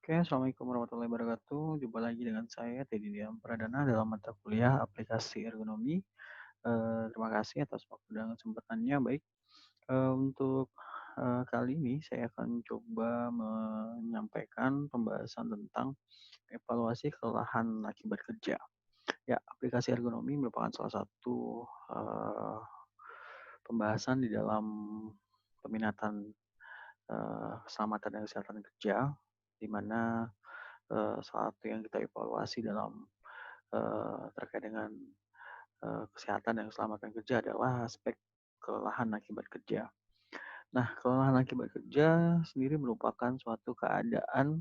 Oke, Assalamualaikum warahmatullahi wabarakatuh. Jumpa lagi dengan saya, Teddy Diam Pradana dalam mata kuliah aplikasi ergonomi. Terima kasih atas waktu dan kesempatannya. Baik, untuk kali ini saya akan coba menyampaikan pembahasan tentang evaluasi kelelahan akibat kerja. Ya, aplikasi ergonomi merupakan salah satu pembahasan di dalam peminatan keselamatan dan kesehatan kerja, di mana salah satu yang kita evaluasi dalam terkait dengan kesehatan dan keselamatan kerja adalah aspek kelelahan akibat kerja. Nah, kelelahan akibat kerja sendiri merupakan suatu keadaan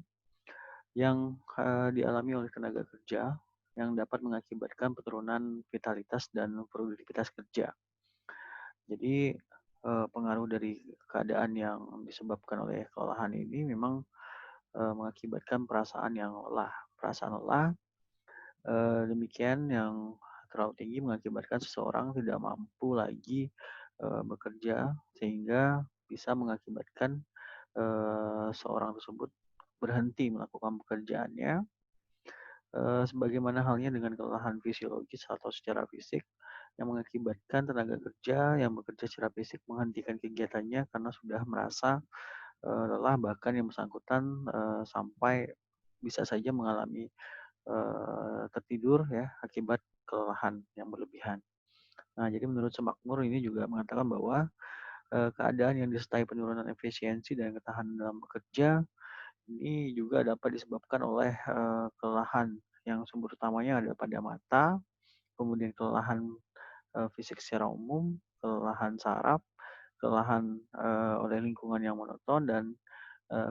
yang dialami oleh tenaga kerja yang dapat mengakibatkan penurunan vitalitas dan produktivitas kerja. Jadi pengaruh dari keadaan yang disebabkan oleh kelelahan ini memang mengakibatkan perasaan yang lelah. Perasaan lelah demikian yang terlalu tinggi mengakibatkan seseorang tidak mampu lagi bekerja sehingga bisa mengakibatkan seorang tersebut berhenti melakukan pekerjaannya, sebagaimana halnya dengan kelelahan fisiologis atau secara fisik yang mengakibatkan tenaga kerja yang bekerja secara fisik menghentikan kegiatannya karena sudah merasa lelah, bahkan yang bersangkutan sampai bisa saja mengalami tertidur ya akibat kelelahan yang berlebihan. Nah, jadi menurut Semakmur ini juga mengatakan bahwa keadaan yang disertai penurunan efisiensi dan ketahanan dalam bekerja ini juga dapat disebabkan oleh kelelahan yang sumber utamanya ada pada mata, kemudian kelelahan fisik secara umum, kelelahan saraf, kelelahan oleh lingkungan yang monoton, dan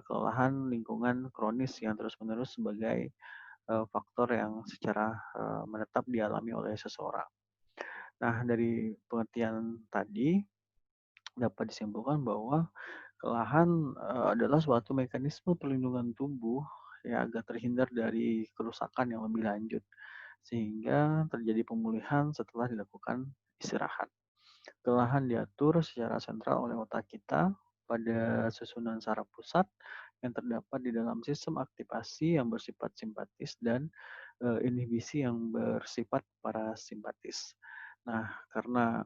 kelelahan lingkungan kronis yang terus-menerus sebagai faktor yang secara menetap dialami oleh seseorang. Nah, dari pengertian tadi dapat disimpulkan bahwa kelelahan adalah suatu mekanisme perlindungan tubuh ya agar terhindar dari kerusakan yang lebih lanjut sehingga terjadi pemulihan setelah dilakukan istirahat. Kelelahan diatur secara sentral oleh otak kita pada susunan saraf pusat yang terdapat di dalam sistem aktivasi yang bersifat simpatis dan inhibisi yang bersifat parasimpatis. Nah, karena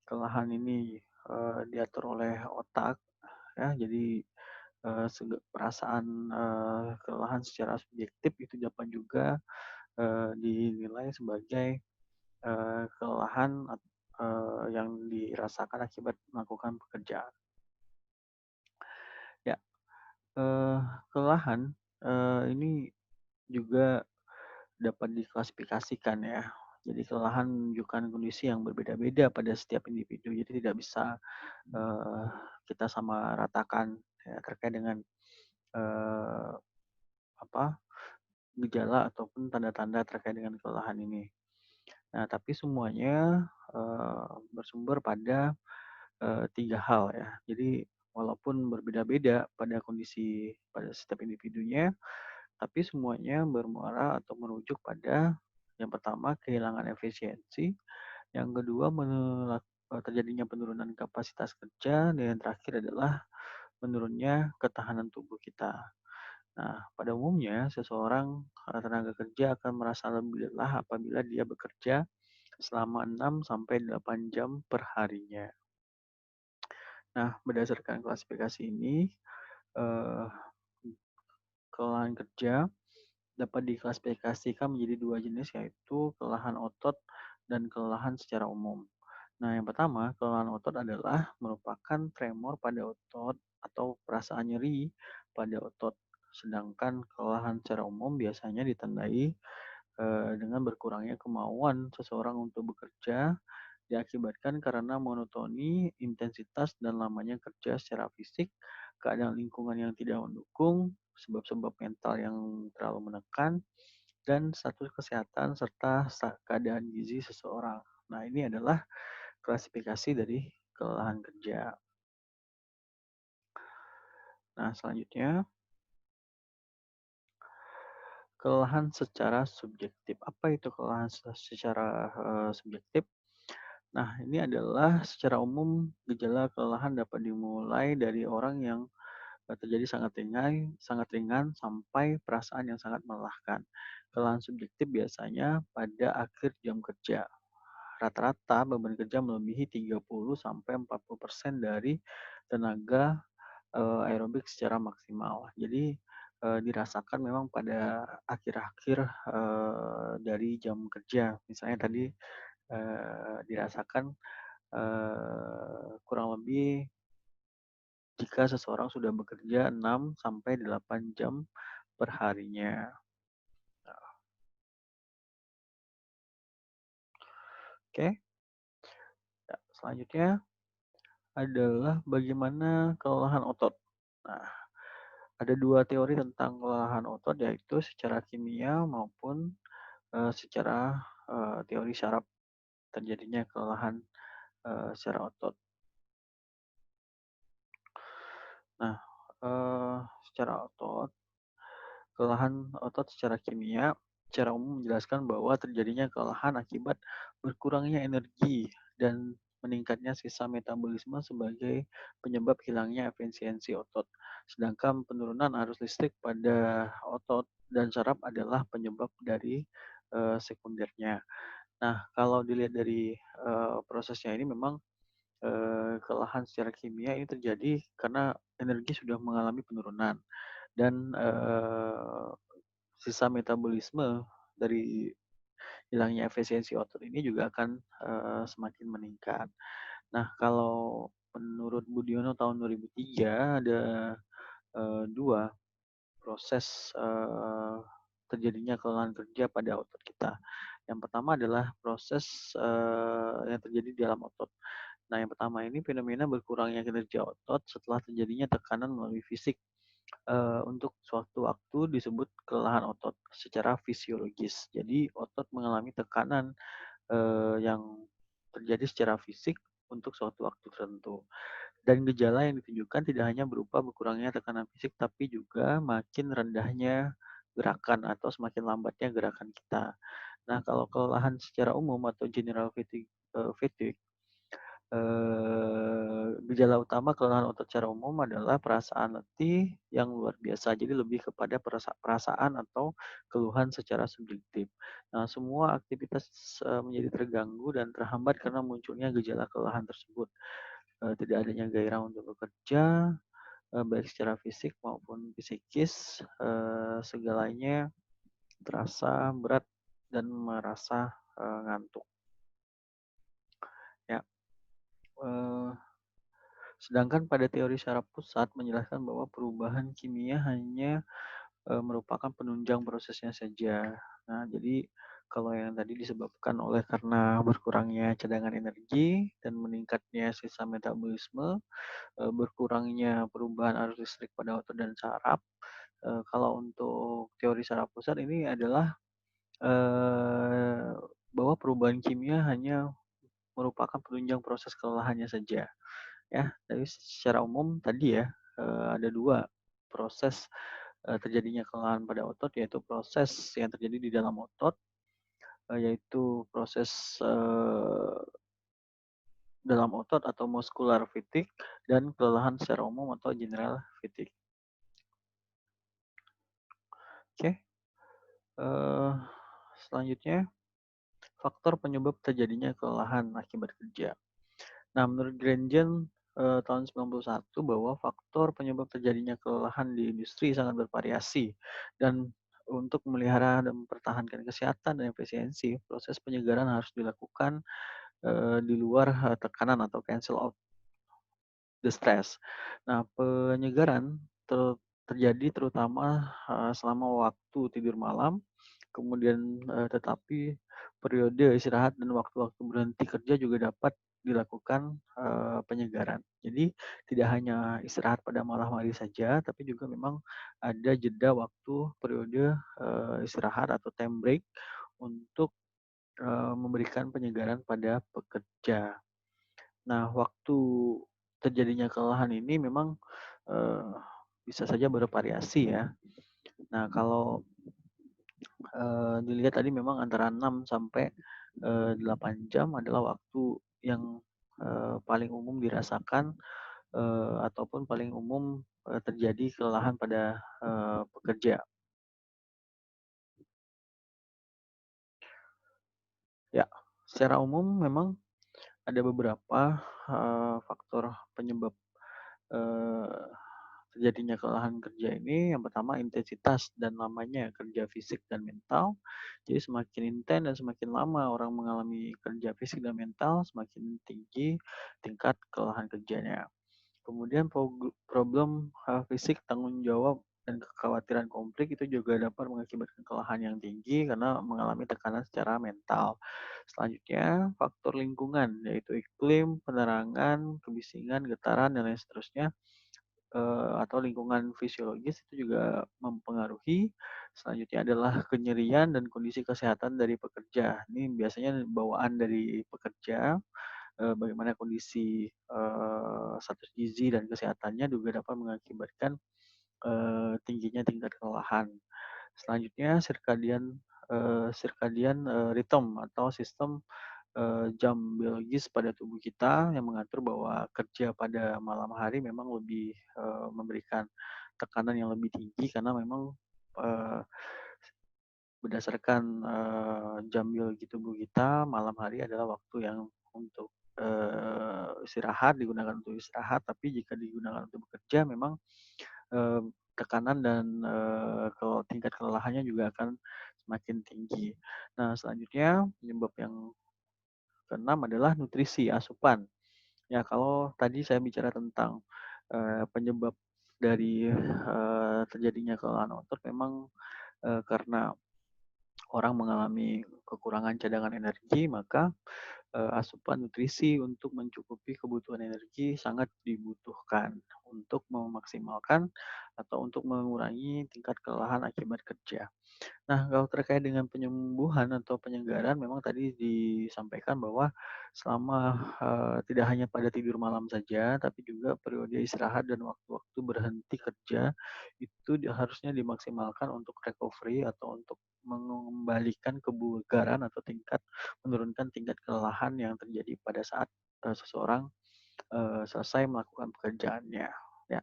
kelelahan ini diatur oleh otak, ya, jadi perasaan kelelahan secara subjektif itu dapat juga dinilai sebagai kelelahan yang dirasakan akibat melakukan pekerjaan. Ya, eh, kelelahan ini juga dapat diklasifikasikan ya. Jadi kelelahan menunjukkan kondisi yang berbeda-beda pada setiap individu. Jadi tidak bisa eh, kita sama ratakan ya, terkait dengan eh, apa gejala ataupun tanda-tanda terkait dengan kelelahan ini. Nah, tapi semuanya bersumber pada tiga hal ya. Jadi walaupun berbeda-beda pada kondisi pada setiap individunya, tapi semuanya bermuara atau merujuk pada yang pertama kehilangan efisiensi, yang kedua terjadinya penurunan kapasitas kerja, dan yang terakhir adalah menurunnya ketahanan tubuh kita. Nah, pada umumnya seseorang tenaga kerja akan merasa lebih lelah apabila dia bekerja selama 6 sampai 8 jam per harinya. Nah, berdasarkan klasifikasi ini, eh, kelelahan kerja dapat diklasifikasikan menjadi dua jenis, yaitu kelelahan otot dan kelelahan secara umum. Nah, yang pertama, kelelahan otot adalah merupakan tremor pada otot atau perasaan nyeri pada otot. Sedangkan kelelahan secara umum biasanya ditandai dengan berkurangnya kemauan seseorang untuk bekerja diakibatkan karena monotoni, intensitas, dan lamanya kerja secara fisik, keadaan lingkungan yang tidak mendukung, sebab-sebab mental yang terlalu menekan, dan status kesehatan serta keadaan gizi seseorang. Nah, ini adalah klasifikasi dari kelelahan kerja. Nah, selanjutnya, kelelahan secara subjektif. Apa itu kelelahan secara subjektif? Nah, ini adalah secara umum gejala kelelahan dapat dimulai dari orang yang terjadi sangat ringan sampai perasaan yang sangat melelahkan. Kelelahan subjektif biasanya pada akhir jam kerja. Rata-rata beban kerja melebihi 30 sampai 40% dari tenaga aerobik secara maksimal. Jadi dirasakan memang pada akhir-akhir dari jam kerja. Misalnya tadi dirasakan kurang lebih jika seseorang sudah bekerja 6 sampai 8 jam per harinya. Oke, ya, selanjutnya adalah bagaimana kelelahan otot. Nah, ada dua teori tentang kelelahan otot, yaitu secara kimia maupun secara teori syaraf terjadinya kelelahan secara otot. Nah, secara otot, kelelahan otot secara kimia secara umum menjelaskan bahwa terjadinya kelelahan akibat berkurangnya energi dan meningkatnya sisa metabolisme sebagai penyebab hilangnya efisiensi otot. Sedangkan penurunan arus listrik pada otot dan saraf adalah penyebab dari sekundernya. Nah, kalau dilihat dari prosesnya ini memang kelelahan secara kimia ini terjadi karena energi sudah mengalami penurunan dan sisa metabolisme dari hilangnya efisiensi otot ini juga akan semakin meningkat. Nah, kalau menurut Budiono tahun 2003 ada dua proses terjadinya kelelahan kerja pada otot kita. Yang pertama adalah proses yang terjadi di dalam otot. Nah, yang pertama ini fenomena berkurangnya kinerja otot setelah terjadinya tekanan melalui fisik. Untuk suatu waktu disebut kelelahan otot secara fisiologis. Jadi otot mengalami tekanan yang terjadi secara fisik untuk suatu waktu tertentu. Dan gejala yang ditunjukkan tidak hanya berupa berkurangnya tekanan fisik, tapi juga makin rendahnya gerakan atau semakin lambatnya gerakan kita. Nah, kalau kelelahan secara umum atau general fatigue, gejala utama kelelahan otot secara umum adalah perasaan letih yang luar biasa. Jadi lebih kepada perasaan atau keluhan secara subjektif. Nah, semua aktivitas menjadi terganggu dan terhambat karena munculnya gejala kelelahan tersebut. Tidak adanya gairah untuk bekerja, baik secara fisik maupun psikis, segalanya terasa berat dan merasa ngantuk. Ya, sedangkan pada teori syaraf pusat menjelaskan bahwa perubahan kimia hanya merupakan penunjang prosesnya saja. Nah, jadi kalau yang tadi disebabkan oleh karena berkurangnya cadangan energi dan meningkatnya sisa metabolisme, berkurangnya perubahan arus listrik pada otot dan saraf. Kalau untuk teori saraf pusat ini adalah bahwa perubahan kimia hanya merupakan penunjang proses kelelahannya saja. Ya, tapi secara umum tadi ya ada dua proses terjadinya kelelahan pada otot, yaitu proses yang terjadi di dalam otot, yaitu proses dalam otot atau muscular fatigue, dan kelelahan secara umum atau general fatigue. Oke, selanjutnya faktor penyebab terjadinya kelelahan akibat kerja. Nah, menurut Grangen tahun 91 bahwa faktor penyebab terjadinya kelelahan di industri sangat bervariasi, dan untuk memelihara dan mempertahankan kesehatan dan efisiensi, proses penyegaran harus dilakukan di luar tekanan atau cancel out the stress. Nah, penyegaran terjadi terutama selama waktu tidur malam, kemudian tetapi periode istirahat dan waktu-waktu berhenti kerja juga dapat dilakukan penyegaran. Jadi tidak hanya istirahat pada malam hari saja, tapi juga memang ada jeda waktu periode istirahat atau time break untuk memberikan penyegaran pada pekerja. Nah, waktu terjadinya kelelahan ini memang uh, bisa saja bervariasi ya. Nah, kalau dilihat tadi memang antara 6 sampai 8 jam adalah waktu yang paling umum dirasakan ataupun paling umum terjadi kelelahan pada pekerja. Ya, secara umum memang ada beberapa faktor penyebab eh, terjadinya kelelahan kerja ini. Yang pertama intensitas dan lamanya kerja fisik dan mental. Jadi semakin intens dan semakin lama orang mengalami kerja fisik dan mental, semakin tinggi tingkat kelelahan kerjanya. Kemudian problem fisik, tanggung jawab, dan kekhawatiran konflik itu juga dapat mengakibatkan kelelahan yang tinggi karena mengalami tekanan secara mental. Selanjutnya, faktor lingkungan, yaitu iklim, penerangan, kebisingan, getaran, dan lain seterusnya, atau lingkungan fisiologis itu juga mempengaruhi. Selanjutnya adalah kenyerian dan kondisi kesehatan dari pekerja. Ini biasanya bawaan dari pekerja, bagaimana kondisi status gizi dan kesehatannya juga dapat mengakibatkan tingginya tingkat kelelahan. Selanjutnya circadian rhythm atau sistem jam biologis pada tubuh kita yang mengatur bahwa kerja pada malam hari memang lebih memberikan tekanan yang lebih tinggi karena memang eh, berdasarkan jam biologi tubuh kita, malam hari adalah waktu yang untuk istirahat, digunakan untuk istirahat, tapi jika digunakan untuk bekerja memang eh, tekanan dan kalau tingkat kelelahannya juga akan semakin tinggi. Nah, selanjutnya penyebab yang keenam adalah nutrisi, asupan. Ya, kalau tadi saya bicara tentang penyebab dari terjadinya kelelahan otot memang karena orang mengalami kekurangan cadangan energi, maka asupan nutrisi untuk mencukupi kebutuhan energi sangat dibutuhkan untuk memaksimalkan atau untuk mengurangi tingkat kelelahan akibat kerja. Nah, kalau terkait dengan penyembuhan atau penyegaran, memang tadi disampaikan bahwa selama tidak hanya pada tidur malam saja, tapi juga periode istirahat dan waktu-waktu berhenti kerja itu harusnya dimaksimalkan untuk recovery atau untuk mengembalikan kebugaran atau menurunkan tingkat kelelahan yang terjadi pada saat seseorang selesai melakukan pekerjaannya. Ya,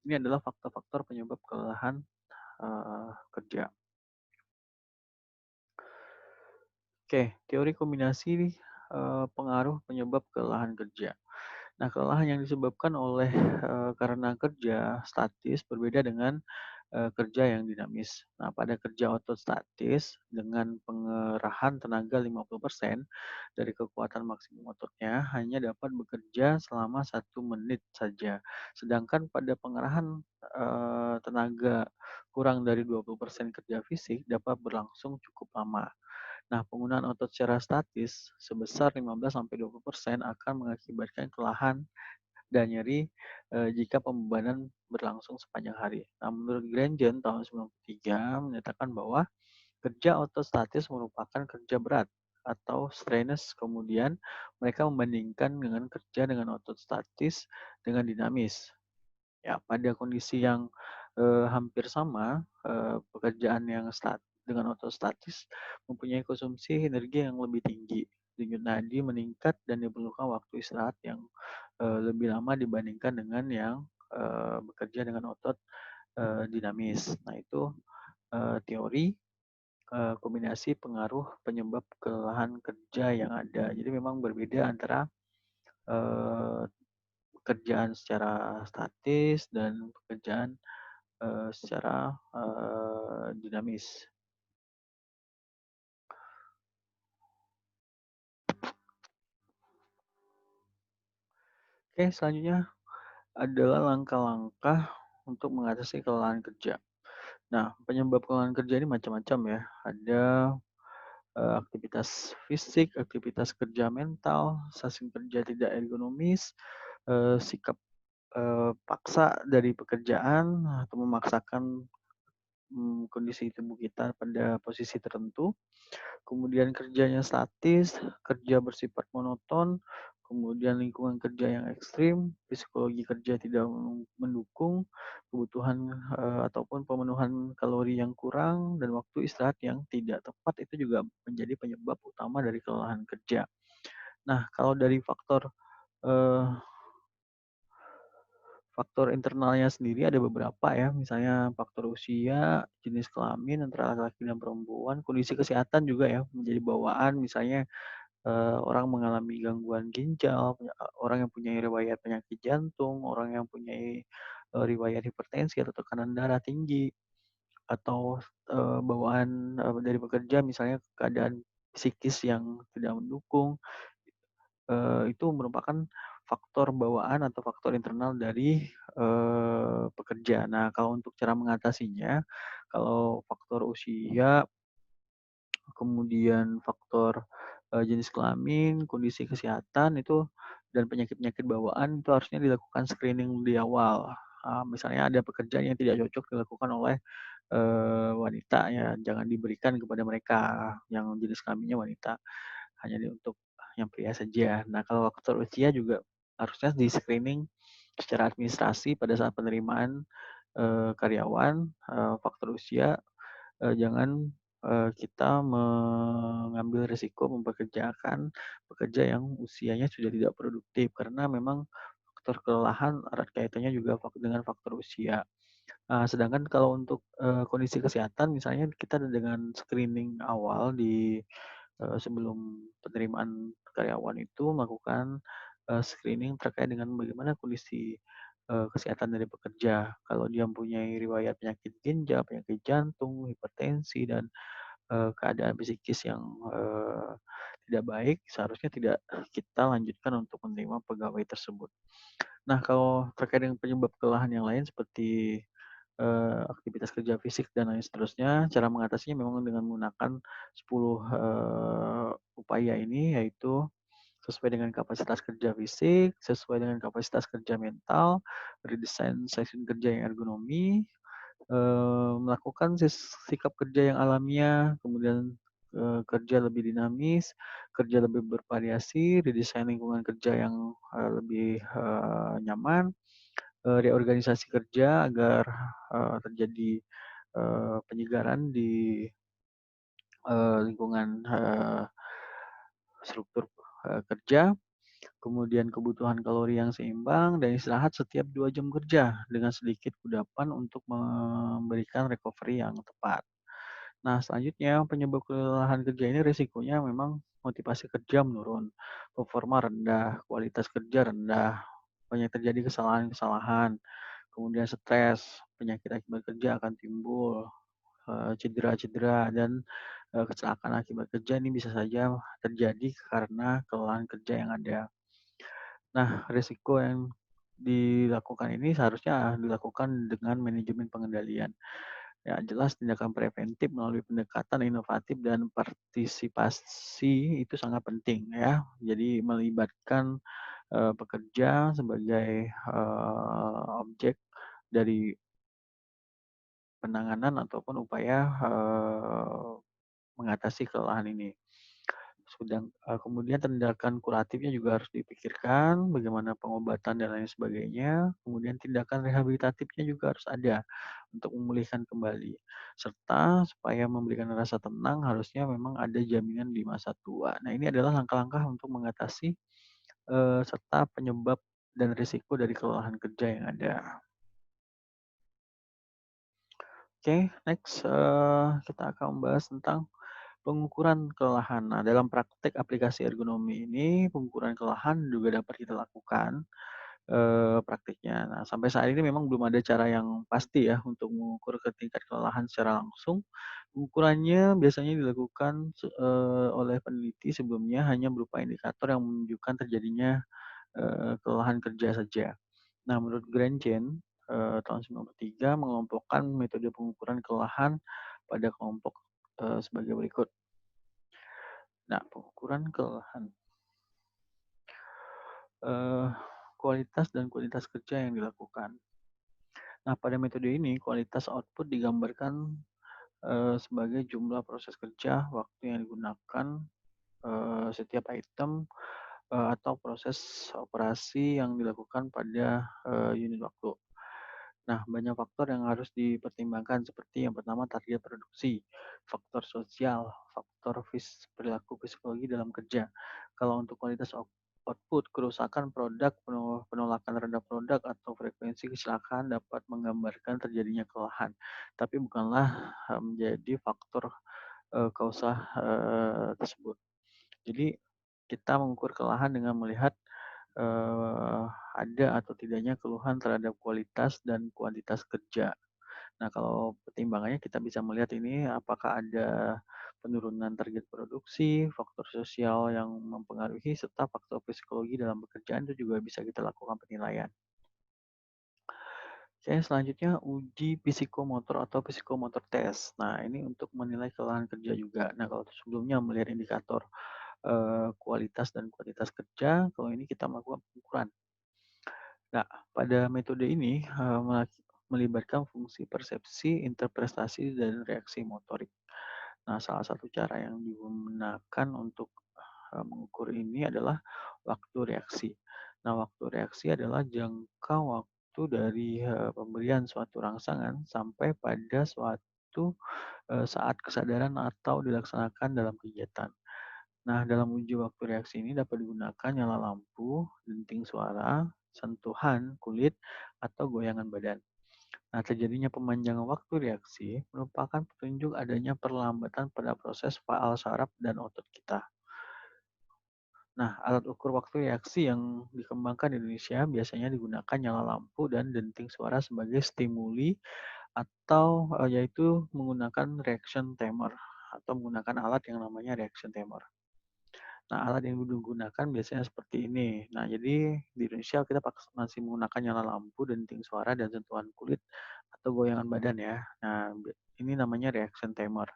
ini adalah faktor-faktor penyebab kelelahan kerja. Oke, teori kombinasi pengaruh penyebab kelelahan kerja. Nah, kelelahan yang disebabkan oleh karena kerja statis berbeda dengan kerja yang dinamis. Nah, pada kerja otot statis dengan pengerahan tenaga 50% dari kekuatan maksimum ototnya hanya dapat bekerja selama 1 menit saja. Sedangkan pada pengerahan tenaga kurang dari 20% kerja fisik dapat berlangsung cukup lama. Nah, penggunaan otot secara statis sebesar 15-20% akan mengakibatkan kelelahan dan nyeri jika pembebanan berlangsung sepanjang hari. Nah, menurut Granjon tahun 93 menyatakan bahwa kerja otot statis merupakan kerja berat atau strenuous. Kemudian mereka membandingkan dengan kerja dengan otot statis dengan dinamis. Ya, pada kondisi yang hampir sama, pekerjaan yang dengan otot statis mempunyai konsumsi energi yang lebih tinggi. Denyut nadi meningkat dan diperlukan waktu istirahat yang lebih lama dibandingkan dengan yang bekerja dengan otot dinamis. Nah, itu teori kombinasi pengaruh penyebab kelelahan kerja yang ada. Jadi memang berbeda antara eh, pekerjaan secara statis dan pekerjaan secara dinamis. Oke, selanjutnya adalah langkah-langkah untuk mengatasi kelelahan kerja. Nah, penyebab kelelahan kerja ini macam-macam ya. Ada aktivitas fisik, aktivitas kerja mental, sistem kerja tidak ergonomis, sikap paksa dari pekerjaan atau memaksakan kondisi tubuh kita pada posisi tertentu, kemudian kerjanya statis, kerja bersifat monoton, kemudian lingkungan kerja yang ekstrim, psikologi kerja tidak mendukung, kebutuhan ataupun pemenuhan kalori yang kurang, dan waktu istirahat yang tidak tepat itu juga menjadi penyebab utama dari kelelahan kerja. Nah, kalau dari faktor eh, Faktor internalnya sendiri ada beberapa ya, misalnya faktor usia, jenis kelamin antara laki-laki dan perempuan, kondisi kesehatan juga ya menjadi bawaan, misalnya orang mengalami gangguan ginjal, orang yang punya riwayat penyakit jantung, orang yang punya riwayat hipertensi atau tekanan darah tinggi, atau bawaan dari pekerja misalnya keadaan psikis yang tidak mendukung, itu merupakan faktor bawaan atau faktor internal dari pekerja. Nah, kalau untuk cara mengatasinya, kalau faktor usia, kemudian faktor jenis kelamin, kondisi kesehatan itu dan penyakit-penyakit bawaan itu harusnya dilakukan screening di awal. Misalnya ada pekerjaan yang tidak cocok dilakukan oleh wanita, ya jangan diberikan kepada mereka yang jenis kelaminnya wanita, hanya untuk yang pria saja. Nah, kalau faktor usia juga harusnya di-screening secara administrasi pada saat penerimaan karyawan, faktor usia, jangan kita mengambil risiko mempekerjakan pekerja yang usianya sudah tidak produktif, karena memang faktor kelelahan erat kaitannya juga dengan faktor usia. Sedangkan kalau untuk kondisi kesehatan misalnya kita dengan screening awal sebelum penerimaan karyawan itu melakukan screening terkait dengan bagaimana kondisi kesehatan dari pekerja. Kalau dia mempunyai riwayat penyakit ginjal, penyakit jantung, hipertensi, dan keadaan psikis yang tidak baik, seharusnya tidak kita lanjutkan untuk menerima pegawai tersebut. Nah, kalau terkait dengan penyebab kelelahan yang lain seperti aktivitas kerja fisik dan lain seterusnya, cara mengatasinya memang dengan menggunakan 10 upaya ini, yaitu sesuai dengan kapasitas kerja fisik, sesuai dengan kapasitas kerja mental, redesain sistem kerja yang ergonomi, melakukan sikap kerja yang alamiah, kemudian kerja lebih dinamis, kerja lebih bervariasi, redesain lingkungan kerja yang lebih nyaman, reorganisasi kerja agar terjadi penyegaran di lingkungan struktur kerja, kemudian kebutuhan kalori yang seimbang, dan istirahat setiap 2 jam kerja dengan sedikit kudapan untuk memberikan recovery yang tepat. Nah, selanjutnya penyebab kelelahan kerja ini risikonya memang motivasi kerja menurun, performa rendah, kualitas kerja rendah, banyak terjadi kesalahan-kesalahan, kemudian stres, penyakit akibat kerja akan timbul, cedera-cedera, dan kecelakaan akibat kerja ini bisa saja terjadi karena kelelahan kerja yang ada. Nah, risiko yang dilakukan ini seharusnya dilakukan dengan manajemen pengendalian. Ya, jelas tindakan preventif melalui pendekatan inovatif dan partisipasi itu sangat penting ya. Jadi melibatkan pekerja sebagai objek dari penanganan ataupun upaya mengatasi kelelahan ini. Kemudian tindakan kuratifnya juga harus dipikirkan, bagaimana pengobatan dan lain sebagainya. Kemudian tindakan rehabilitatifnya juga harus ada untuk memulihkan kembali. Serta supaya memberikan rasa tenang harusnya memang ada jaminan di masa tua. Nah, ini adalah langkah-langkah untuk mengatasi serta penyebab dan risiko dari kelelahan kerja yang ada. Oke, next kita akan membahas tentang pengukuran kelelahan. Nah, dalam praktek aplikasi ergonomi ini, pengukuran kelelahan juga dapat kita lakukan praktiknya. Nah, sampai saat ini memang belum ada cara yang pasti ya untuk mengukur tingkat kelelahan secara langsung. Pengukurannya biasanya dilakukan oleh peneliti sebelumnya hanya berupa indikator yang menunjukkan terjadinya kelelahan kerja saja. Nah, menurut Granjen tahun 93 mengelompokkan metode pengukuran kelelahan pada kelompok sebagai berikut. Nah, pengukuran kelelahan. Kualitas dan kualitas kerja yang dilakukan. Nah, pada metode ini kualitas output digambarkan sebagai jumlah proses kerja, waktu yang digunakan setiap item atau proses operasi yang dilakukan pada unit waktu. Nah, banyak faktor yang harus dipertimbangkan seperti yang pertama target produksi, faktor sosial, faktor perilaku psikologi dalam kerja. Kalau untuk kualitas output, kerusakan produk, penolakan terhadap produk, atau frekuensi kecelakaan dapat menggambarkan terjadinya kelelahan, tapi bukanlah menjadi faktor kausa tersebut. Jadi kita mengukur kelelahan dengan melihat ada atau tidaknya keluhan terhadap kualitas dan kuantitas kerja. Nah, kalau pertimbangannya kita bisa melihat ini apakah ada penurunan target produksi, faktor sosial yang mempengaruhi, serta faktor psikologi dalam pekerjaan itu juga bisa kita lakukan penilaian. Oke, selanjutnya uji psikomotor atau psikomotor test. Nah, ini untuk menilai kelelahan kerja juga. Nah, kalau sebelumnya melihat indikator kualitas dan kuantitas kerja, kalau ini kita melakukan pengukuran. Nah, pada metode ini melibatkan fungsi persepsi, interpretasi, dan reaksi motorik. Nah, salah satu cara yang digunakan untuk mengukur ini adalah waktu reaksi. Nah, waktu reaksi adalah jangka waktu dari pemberian suatu rangsangan sampai pada suatu saat kesadaran atau dilaksanakan dalam kegiatan. Nah, dalam uji waktu reaksi ini dapat digunakan nyala lampu, denting suara, sentuhan kulit, atau goyangan badan. Nah, terjadinya pemanjangan waktu reaksi merupakan petunjuk adanya perlambatan pada proses faal saraf dan otot kita. Nah, alat ukur waktu reaksi yang dikembangkan di Indonesia biasanya digunakan nyala lampu dan denting suara sebagai stimuli atau yaitu menggunakan reaction timer atau menggunakan alat yang namanya reaction timer. Nah, alat yang digunakan biasanya seperti ini. Nah, jadi di Indonesia kita masih menggunakan nyala lampu, denting suara, dan sentuhan kulit atau goyangan badan ya. Nah, ini namanya reaction timer.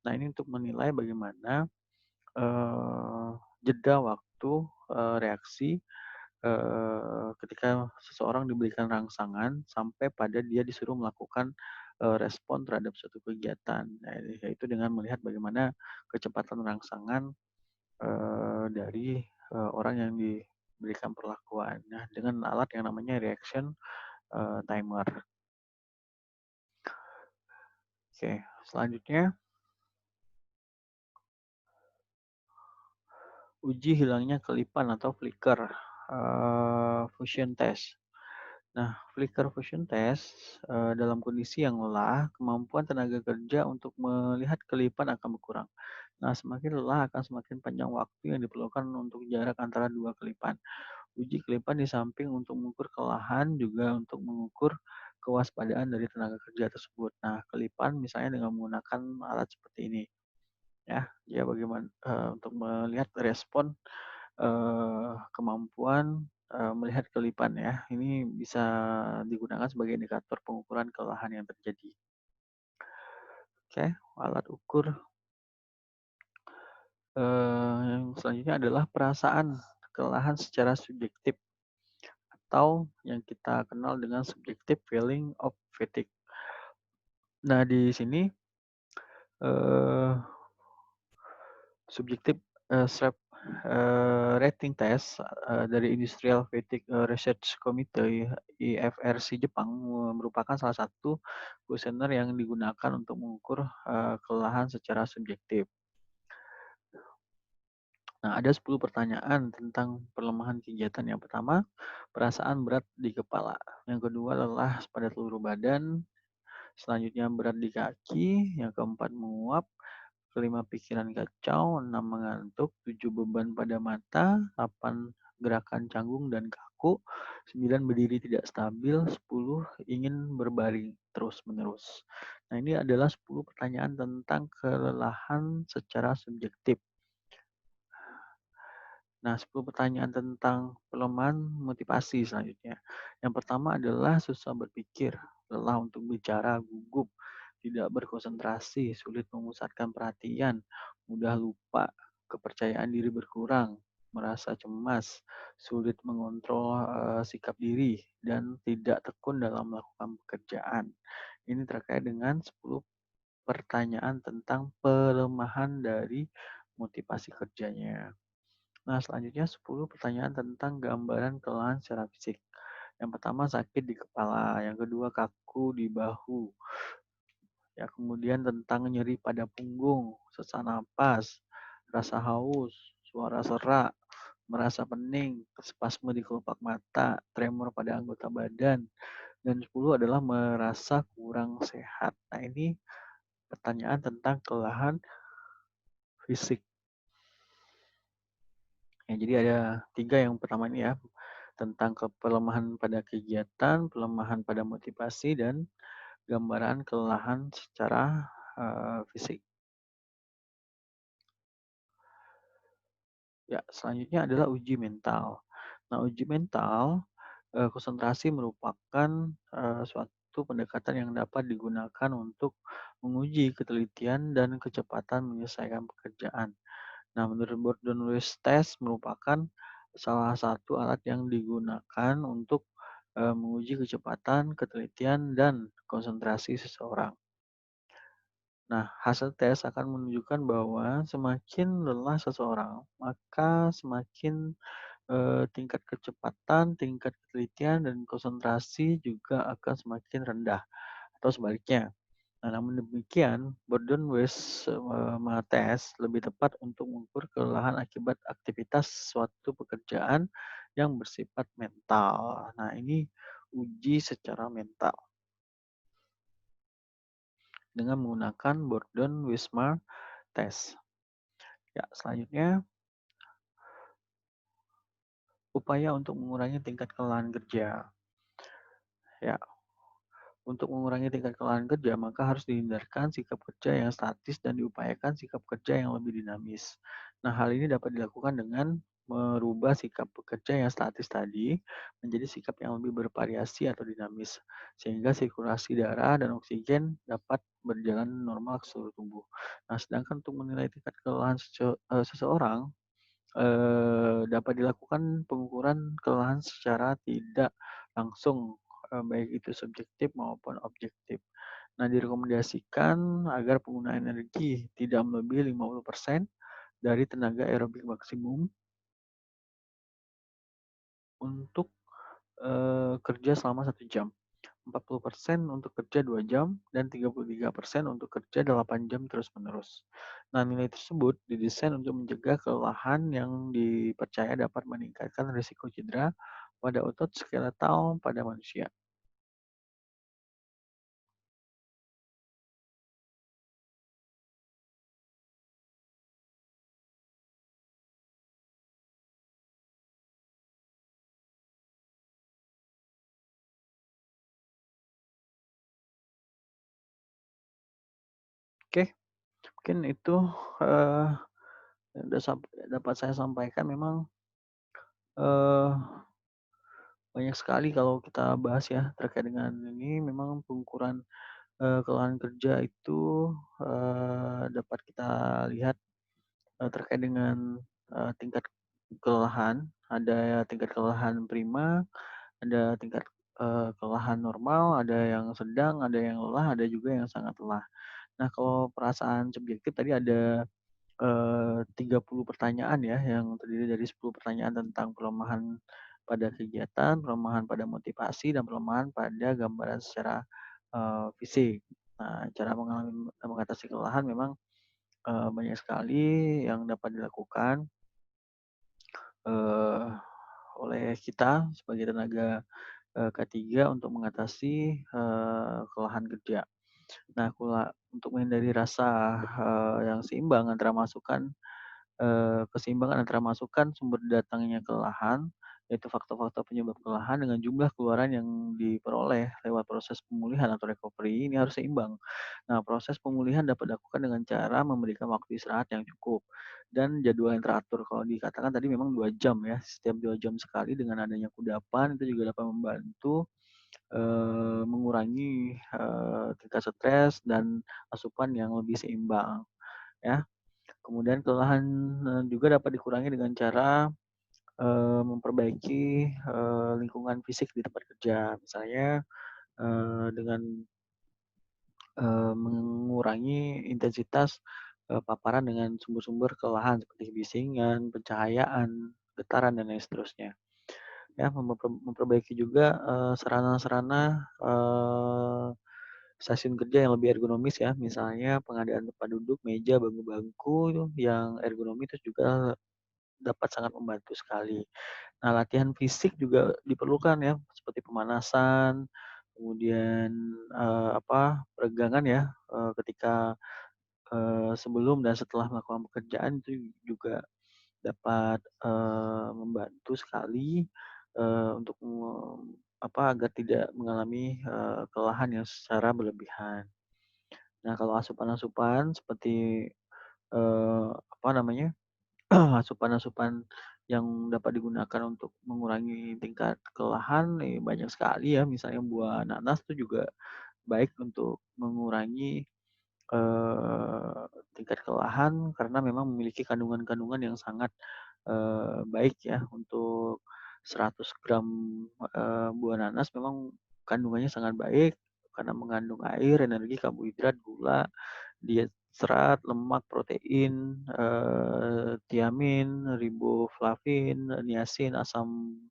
Nah, ini untuk menilai bagaimana eh, jeda waktu reaksi ketika seseorang diberikan rangsangan sampai pada dia disuruh melakukan respon terhadap suatu kegiatan. Nah, yaitu dengan melihat bagaimana kecepatan rangsangan dari orang yang diberikan perlakuan. Nah, dengan alat yang namanya reaction timer. Oke, selanjutnya uji hilangnya kelipan atau flicker fusion test. Nah, flicker fusion test dalam kondisi yang lelah, kemampuan tenaga kerja untuk melihat kelipan akan berkurang. Nah, semakin lelah akan semakin panjang waktu yang diperlukan untuk jarak antara dua kelipan. Uji kelipan di samping untuk mengukur kelelahan juga untuk mengukur kewaspadaan dari tenaga kerja tersebut. Nah, kelipan misalnya dengan menggunakan alat seperti ini, ya, dia bagaimana untuk melihat respon kemampuan melihat kelipan ya. Ini bisa digunakan sebagai indikator pengukuran kelelahan yang terjadi. Oke, alat ukur yang selanjutnya adalah perasaan kelelahan secara subjektif atau yang kita kenal dengan subjective feeling of fatigue. Nah, di sini eh, subjektif SRAP rating test dari Industrial Fatigue Research Committee IFRC Jepang merupakan salah satu kuesioner yang digunakan untuk mengukur kelelahan secara subjektif. Nah, ada 10 pertanyaan tentang pelemahan kegiatan. Yang pertama, perasaan berat di kepala. Yang kedua, lelah pada seluruh badan. Selanjutnya, berat di kaki. Yang keempat, menguap. Kelima, pikiran kacau. 6, mengantuk. 7, beban pada mata. 8, gerakan canggung dan kaku. 9, berdiri tidak stabil. 10, ingin berbaring terus-menerus. Nah, ini adalah 10 pertanyaan tentang kelelahan secara subjektif. Nah, 10 pertanyaan tentang pelemahan motivasi selanjutnya. Yang pertama adalah susah berpikir, lelah untuk bicara, gugup, tidak berkonsentrasi, sulit memusatkan perhatian, mudah lupa, kepercayaan diri berkurang, merasa cemas, sulit mengontrol sikap diri, dan tidak tekun dalam melakukan pekerjaan. Ini terkait dengan 10 pertanyaan tentang pelemahan dari motivasi kerjanya. Nah, selanjutnya 10 pertanyaan tentang gambaran kelelahan secara fisik. Yang pertama sakit di kepala, yang kedua kaku di bahu, ya kemudian tentang nyeri pada punggung, sesak napas, rasa haus, suara serak, merasa pening, spasme di kelopak mata, tremor pada anggota badan, dan 10 adalah merasa kurang sehat. Nah, ini pertanyaan tentang kelelahan fisik. Ya, jadi ada 3 yang pertama ini ya, tentang pelemahan pada kegiatan, pelemahan pada motivasi, dan gambaran kelelahan secara fisik. Ya, selanjutnya adalah uji mental. Nah, uji mental, konsentrasi merupakan suatu pendekatan yang dapat digunakan untuk menguji ketelitian dan kecepatan menyelesaikan pekerjaan. Nah, menurut Gordon-Lewis test merupakan salah satu alat yang digunakan untuk menguji kecepatan, ketelitian, dan konsentrasi seseorang. Nah, hasil tes akan menunjukkan bahwa semakin lelah seseorang, maka semakin tingkat kecepatan, tingkat ketelitian, dan konsentrasi juga akan semakin rendah atau sebaliknya. Nah, namun demikian, Gordon-Lewis tes lebih tepat untuk mengukur kelelahan akibat aktivitas suatu pekerjaan yang bersifat mental. Nah, ini uji secara mental dengan menggunakan Gordon-Wismar test. Ya, selanjutnya upaya untuk mengurangi tingkat kelelahan kerja. Ya, untuk mengurangi tingkat kelelahan kerja, maka harus dihindarkan sikap kerja yang statis dan diupayakan sikap kerja yang lebih dinamis. Nah, hal ini dapat dilakukan dengan merubah sikap pekerja yang statis tadi menjadi sikap yang lebih bervariasi atau dinamis, sehingga sirkulasi darah dan oksigen dapat berjalan normal ke seluruh tubuh. Nah, sedangkan untuk menilai tingkat kelelahan seseorang, dapat dilakukan pengukuran kelelahan secara tidak langsung, baik itu subjektif maupun objektif. Nah, direkomendasikan agar penggunaan energi tidak melebihi 50% dari tenaga aerobik maksimum untuk, kerja selama 1 jam. 40% untuk kerja 2 jam, dan 33% untuk kerja 8 jam terus-menerus. Nah, nilai tersebut didesain untuk mencegah kelelahan yang dipercaya dapat meningkatkan risiko cedera pada otot skeletal pada manusia. Oke, mungkin itu eh, yang dapat saya sampaikan. Memang eh, banyak sekali kalau kita bahas ya terkait dengan ini. Memang pengukuran kelelahan kerja itu dapat kita lihat terkait dengan tingkat kelelahan. Ada tingkat kelelahan prima, ada tingkat kelelahan normal, ada yang sedang, ada yang lelah, ada juga yang sangat lelah. Nah, kalau perasaan subjektif tadi ada 30 pertanyaan ya, yang terdiri dari 10 pertanyaan tentang pelemahan pada kegiatan, pelemahan pada motivasi, dan pelemahan pada gambaran secara fisik. Nah, cara mengatasi kelelahan memang banyak sekali yang dapat dilakukan eh, oleh kita sebagai tenaga K3 untuk mengatasi kelelahan kerja. Nah, untuk menghindari rasa yang seimbang antara masukan keseimbangan antara masukan sumber datangnya kelelahan, yaitu faktor-faktor penyebab kelelahan dengan jumlah keluaran yang diperoleh lewat proses pemulihan atau recovery, ini harus seimbang. Nah, proses pemulihan dapat dilakukan dengan cara memberikan waktu istirahat yang cukup dan jadwal yang teratur. Kalau dikatakan tadi memang 2 jam ya, setiap 2 jam sekali dengan adanya kudapan itu juga dapat membantu mengurangi tingkat stres dan asupan yang lebih seimbang ya. Kemudian kelelahan juga dapat dikurangi dengan cara memperbaiki lingkungan fisik di tempat kerja. Misalnya dengan mengurangi intensitas paparan dengan sumber-sumber kelelahan seperti bisingan, pencahayaan, getaran, dan lain seterusnya. Ya, memperbaiki juga sarana-sarana stasiun kerja yang lebih ergonomis ya, misalnya pengadaan tempat duduk, meja, bangku-bangku yang ergonomis, terus juga dapat sangat membantu sekali. Nah, latihan fisik juga diperlukan ya, seperti pemanasan, kemudian, peregangan ya, ketika, sebelum dan setelah melakukan pekerjaan itu juga dapat, membantu sekali, untuk agar tidak mengalami, kelelahan yang secara berlebihan. Nah, kalau asupan-asupan seperti, apa namanya, asupan-asupan yang dapat digunakan untuk mengurangi tingkat kelelahan, banyak sekali ya, misalnya buah nanas itu juga baik untuk mengurangi, tingkat kelelahan karena memang memiliki kandungan-kandungan yang sangat, baik ya. Untuk 100 gram, buah nanas memang kandungannya sangat baik karena mengandung air, energi, karbohidrat, gula, diet serat, lemak, protein, tiamin, riboflavin, niacin, asam,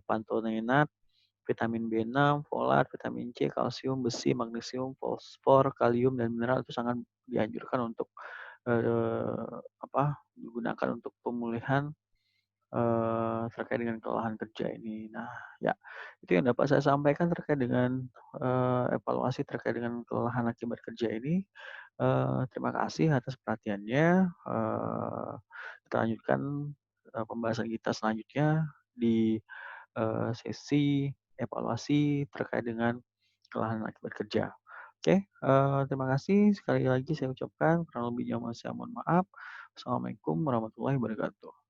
pantotenat, vitamin B6, folat, vitamin C, kalsium, besi, magnesium, fosfor, kalium, dan mineral itu sangat dianjurkan untuk, digunakan untuk pemulihan, terkait dengan kelelahan kerja ini. Nah, ya itu yang dapat saya sampaikan terkait dengan, evaluasi terkait dengan kelelahan akibat kerja ini. Terima kasih atas perhatiannya, kita lanjutkan, pembahasan kita selanjutnya di, sesi evaluasi terkait dengan kelelahan akibat kerja. Oke, terima kasih sekali lagi saya ucapkan, kurang lebihnya saya mohon maaf. Assalamualaikum warahmatullahi wabarakatuh.